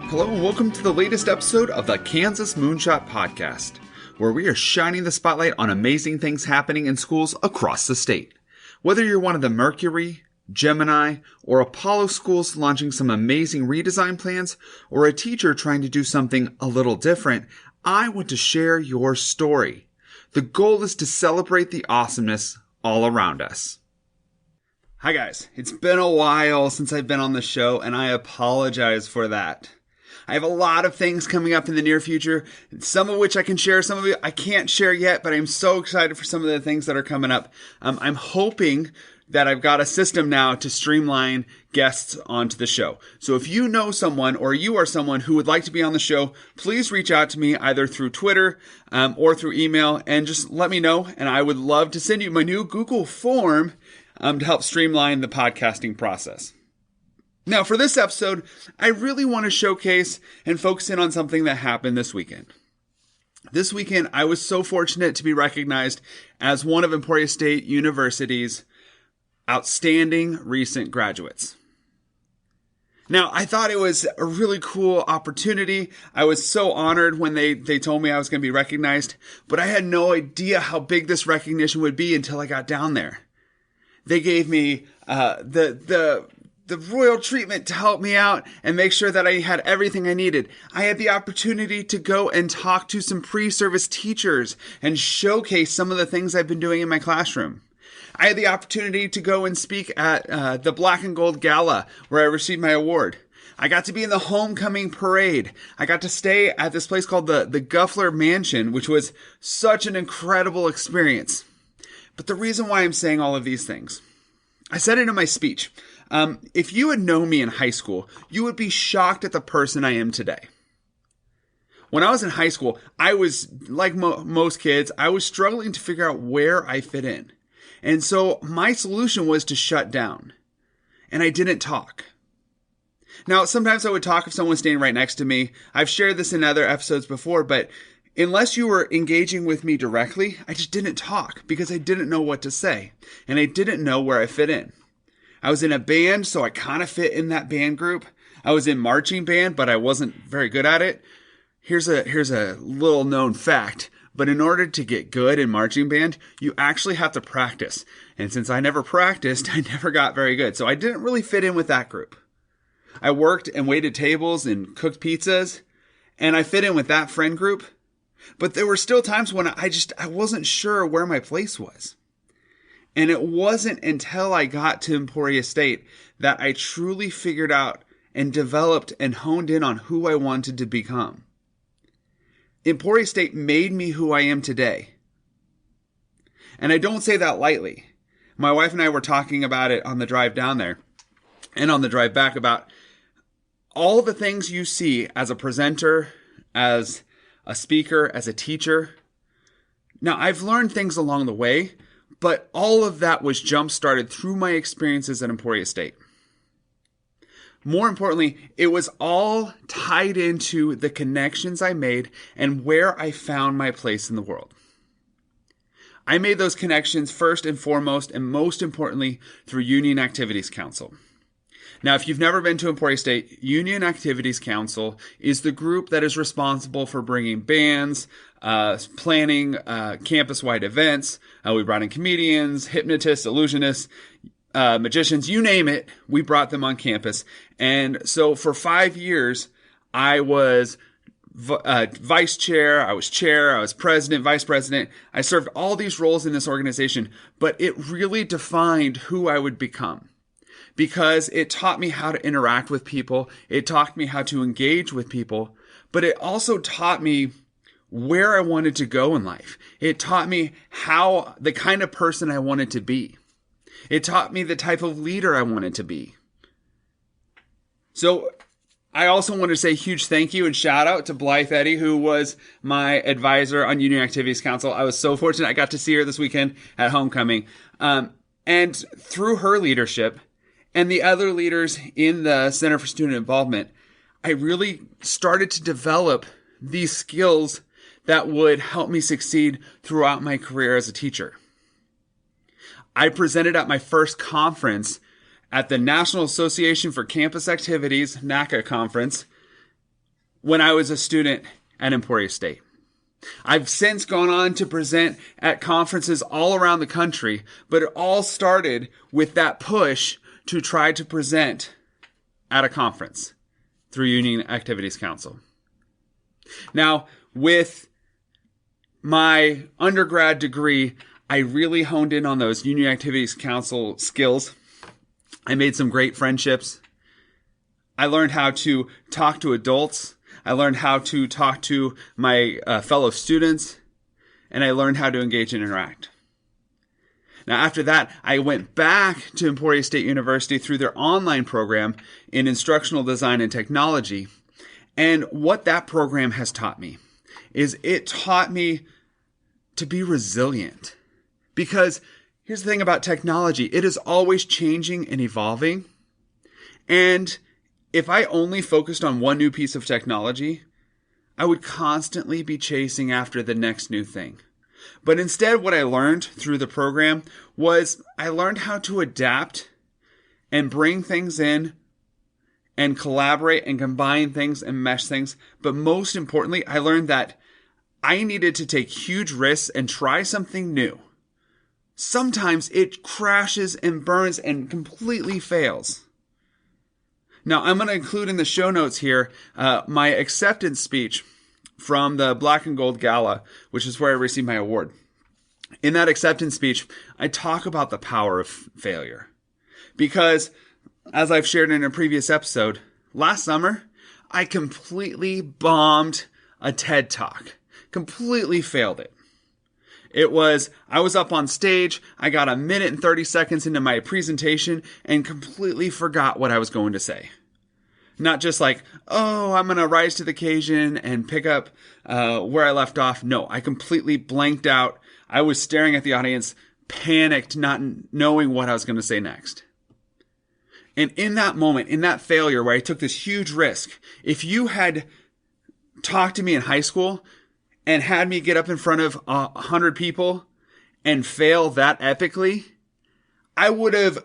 Hello and welcome to the latest episode of the Kansas Moonshot Podcast, where we are shining the spotlight on amazing things happening in schools across the state. Whether you're one of the Mercury, Gemini, or Apollo schools launching some amazing redesign plans, or a teacher trying to do something a little different, I want to share your story. The goal is to celebrate the awesomeness all around us. Hi guys, it's been a while since I've been on the show, and I apologize for that. I have a lot of things coming up in the near future, some of which I can share, some of it I can't share yet, but I'm so excited for some of the things that are coming up. I'm hoping that I've got a system now to streamline guests onto the show. So if you know someone or you are someone who would like to be on the show, please reach out to me either through Twitter or through email and just let me know. And I would love to send you my new Google form to help streamline the podcasting process. Now, for this episode, I really want to showcase and focus in on something that happened this weekend. This weekend, I was so fortunate to be recognized as one of Emporia State University's outstanding recent graduates. Now, I thought it was a really cool opportunity. I was so honored when they told me I was going to be recognized, but I had no idea how big this recognition would be until I got down there. They gave me the royal treatment to help me out and make sure that I had everything I needed. I had the opportunity to go and talk to some pre-service teachers and showcase some of the things I've been doing in my classroom. I had the opportunity to go and speak at the Black and Gold Gala where I received my award. I got to be in the homecoming parade. I got to stay at this place called the Guffler Mansion, which was such an incredible experience. But the reason why I'm saying all of these things, I said it in my speech. If you had known me in high school, you would be shocked at the person I am today. When I was in high school, I was, like most kids, I was struggling to figure out where I fit in. And so my solution was to shut down. And I didn't talk. Now, sometimes I would talk if someone was standing right next to me. I've shared this in other episodes before, but unless you were engaging with me directly, I just didn't talk because I didn't know what to say. And I didn't know where I fit in. I was in a band, so I kind of fit in that band group. I was in marching band, but I wasn't very good at it. Here's a little known fact, but in order to get good in marching band, you actually have to practice. And since I never practiced, I never got very good. So I didn't really fit in with that group. I worked and waited tables and cooked pizzas, and I fit in with that friend group. But there were still times when I wasn't sure where my place was. And it wasn't until I got to Emporia State that I truly figured out and developed and honed in on who I wanted to become. Emporia State made me who I am today. And I don't say that lightly. My wife and I were talking about it on the drive down there and on the drive back about all the things you see as a presenter, as a speaker, as a teacher. Now, I've learned things along the way, but all of that was jump-started through my experiences at Emporia State. More importantly, it was all tied into the connections I made and where I found my place in the world. I made those connections first and foremost, and most importantly, through Union Activities Council. Now, if you've never been to Emporia State, Union Activities Council is the group that is responsible for bringing bands, planning campus-wide events. We brought in comedians, hypnotists, illusionists, magicians, you name it, we brought them on campus. And so for 5 years, I was vice chair, I was president, vice president. I served all these roles in this organization, but it really defined who I would become. Because it taught me how to interact with people. It taught me how to engage with people. But it also taught me where I wanted to go in life. It taught me the kind of person I wanted to be. It taught me the type of leader I wanted to be. So I also want to say a huge thank you and shout out to Blythe Eddy, who was my advisor on Union Activities Council. I was so fortunate I got to see her this weekend at homecoming. And through her leadership, and the other leaders in the Center for Student Involvement, I really started to develop these skills that would help me succeed throughout my career as a teacher. I presented at my first conference at the National Association for Campus Activities, NACA conference, when I was a student at Emporia State. I've since gone on to present at conferences all around the country, but it all started with that push to try to present at a conference through Union Activities Council. Now, with my undergrad degree, I really honed in on those Union Activities Council skills. I made some great friendships. I learned how to talk to adults. I learned how to talk to my fellow students, and I learned how to engage and interact. Now, after that, I went back to Emporia State University through their online program in instructional design and technology. And what that program has taught me is it taught me to be resilient. Because here's the thing about technology, it is always changing and evolving. And if I only focused on one new piece of technology, I would constantly be chasing after the next new thing. But instead, what I learned through the program was I learned how to adapt and bring things in and collaborate and combine things and mesh things. But most importantly, I learned that I needed to take huge risks and try something new. Sometimes it crashes and burns and completely fails. Now, I'm going to include in the show notes here my acceptance speech from the Black and Gold Gala, which is where I received my award. In that acceptance speech, I talk about the power of failure. Because, as I've shared in a previous episode, last summer, I completely bombed a TED Talk. Completely failed it. I was up on stage, I got 1 minute and 30 seconds into my presentation and completely forgot what I was going to say. Not just like, oh, I'm going to rise to the occasion and pick up where I left off. No, I completely blanked out. I was staring at the audience, panicked, not knowing what I was going to say next. And in that moment, in that failure where I took this huge risk, if you had talked to me in high school and had me get up in front of 100 people and fail that epically, I would have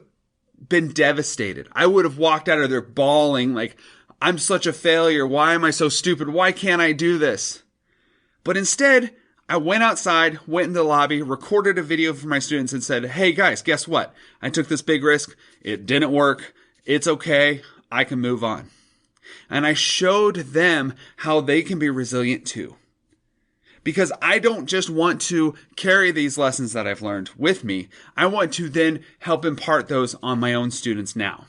been devastated. I would have walked out of there bawling like, I'm such a failure. Why am I so stupid? Why can't I do this? But instead, I went outside, went in the lobby, recorded a video for my students and said, hey guys, guess what? I took this big risk. It didn't work. It's okay. I can move on. And I showed them how they can be resilient too. Because I don't just want to carry these lessons that I've learned with me. I want to then help impart those on my own students now.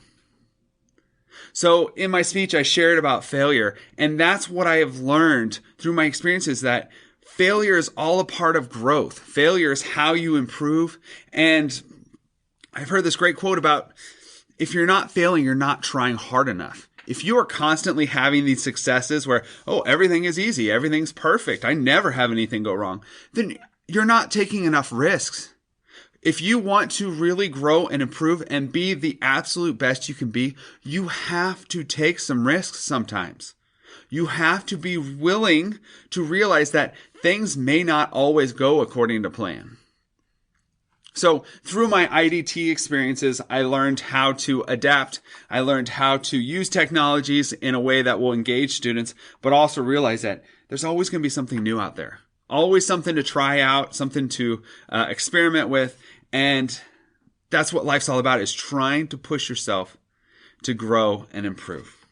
So in my speech, I shared about failure. And that's what I have learned through my experiences, that failure is all a part of growth. Failure is how you improve. And I've heard this great quote about, if you're not failing, you're not trying hard enough. If you are constantly having these successes where, oh, everything is easy, everything's perfect, I never have anything go wrong, then you're not taking enough risks. If you want to really grow and improve and be the absolute best you can be, you have to take some risks sometimes. You have to be willing to realize that things may not always go according to plan. So through my IDT experiences, I learned how to adapt. I learned how to use technologies in a way that will engage students, but also realize that there's always going to be something new out there. Always something to try out, something to experiment with. And that's what life's all about, is trying to push yourself to grow and improve.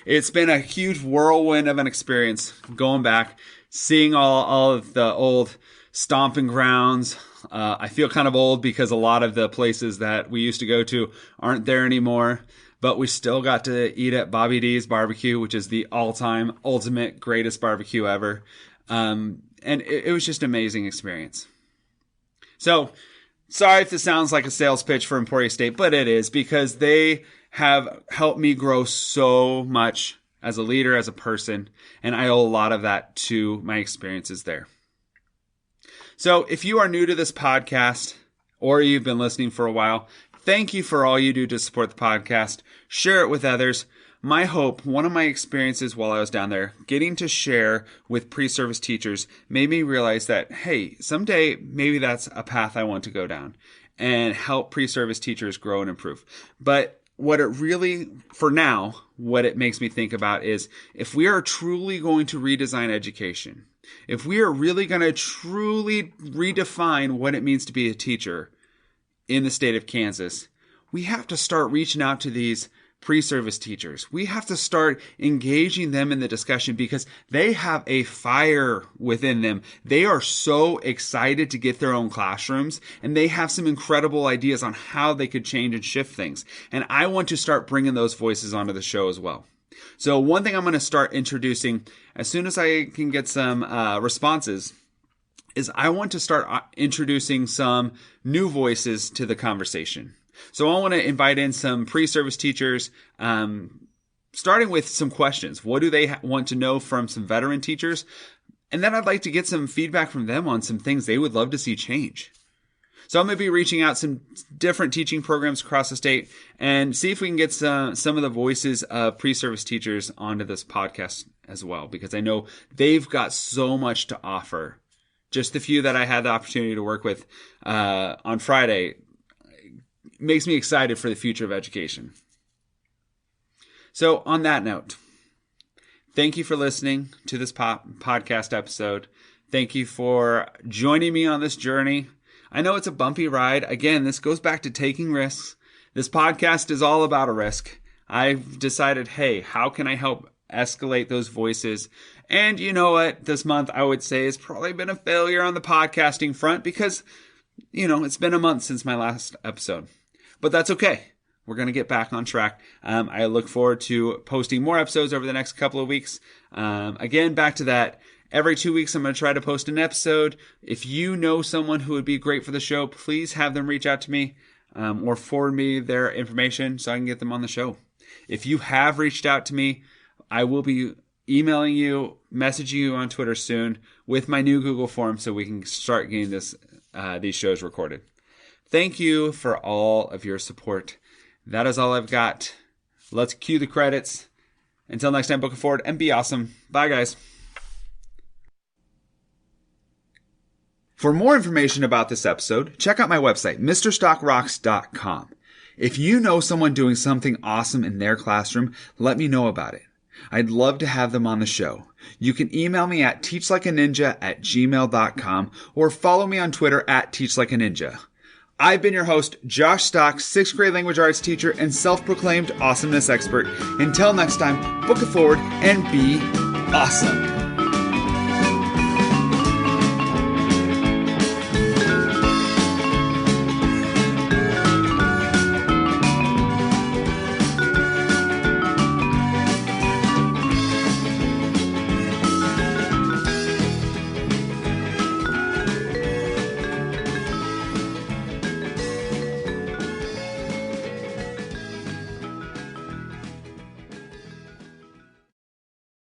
It's been a huge whirlwind of an experience going back, seeing all of the old stomping grounds. I feel kind of old because a lot of the places that we used to go to aren't there anymore, but we still got to eat at Bobby D's Barbecue, which is the all-time ultimate greatest barbecue ever. And it was just an amazing experience. So sorry if this sounds like a sales pitch for Emporia State, but it is, because they have helped me grow so much as a leader, as a person, and I owe a lot of that to my experiences there. So if you are new to this podcast, or you've been listening for a while, thank you for all you do to support the podcast. Share it with others. My hope, one of my experiences while I was down there, getting to share with pre-service teachers made me realize that, hey, someday maybe that's a path I want to go down and help pre-service teachers grow and improve. But what it really, for now, what it makes me think about is if we are truly going to redesign education, if we are really going to truly redefine what it means to be a teacher in the state of Kansas, we have to start reaching out to these pre-service teachers. We have to start engaging them in the discussion because they have a fire within them. They are so excited to get their own classrooms, and they have some incredible ideas on how they could change and shift things. And I want to start bringing those voices onto the show as well. So one thing I'm going to start introducing as soon as I can get some responses is I want to start introducing some new voices to the conversation. So I want to invite in some pre-service teachers, starting with some questions. What do they want to know from some veteran teachers? And then I'd like to get some feedback from them on some things they would love to see change. So I'm going to be reaching out some different teaching programs across the state and see if we can get some of the voices of pre-service teachers onto this podcast as well, because I know they've got so much to offer. Just the few that I had the opportunity to work with on Friday makes me excited for the future of education. So on that note, thank you for listening to this podcast episode. Thank you for joining me on this journey. I know it's a bumpy ride. Again, this goes back to taking risks. This podcast is all about a risk. I've decided, hey, how can I help escalate those voices? And you know what? This month, I would say, has probably been a failure on the podcasting front because, it's been a month since my last episode. But that's okay. We're going to get back on track. I look forward to posting more episodes over the next couple of weeks. Again, back to that. Every 2 weeks, I'm going to try to post an episode. If you know someone who would be great for the show, please have them reach out to me or forward me their information so I can get them on the show. If you have reached out to me, I will be emailing you, messaging you on Twitter soon with my new Google form so we can start getting these shows recorded. Thank you for all of your support. That is all I've got. Let's cue the credits. Until next time, book it forward and be awesome. Bye, guys. For more information about this episode, check out my website, MrStockRocks.com. If you know someone doing something awesome in their classroom, let me know about it. I'd love to have them on the show. You can email me at teachlikeaninja@gmail.com or follow me on Twitter at teachlikeaninja. I've been your host, Josh Stock, 6th grade language arts teacher and self-proclaimed awesomeness expert. Until next time, book it forward and be awesome.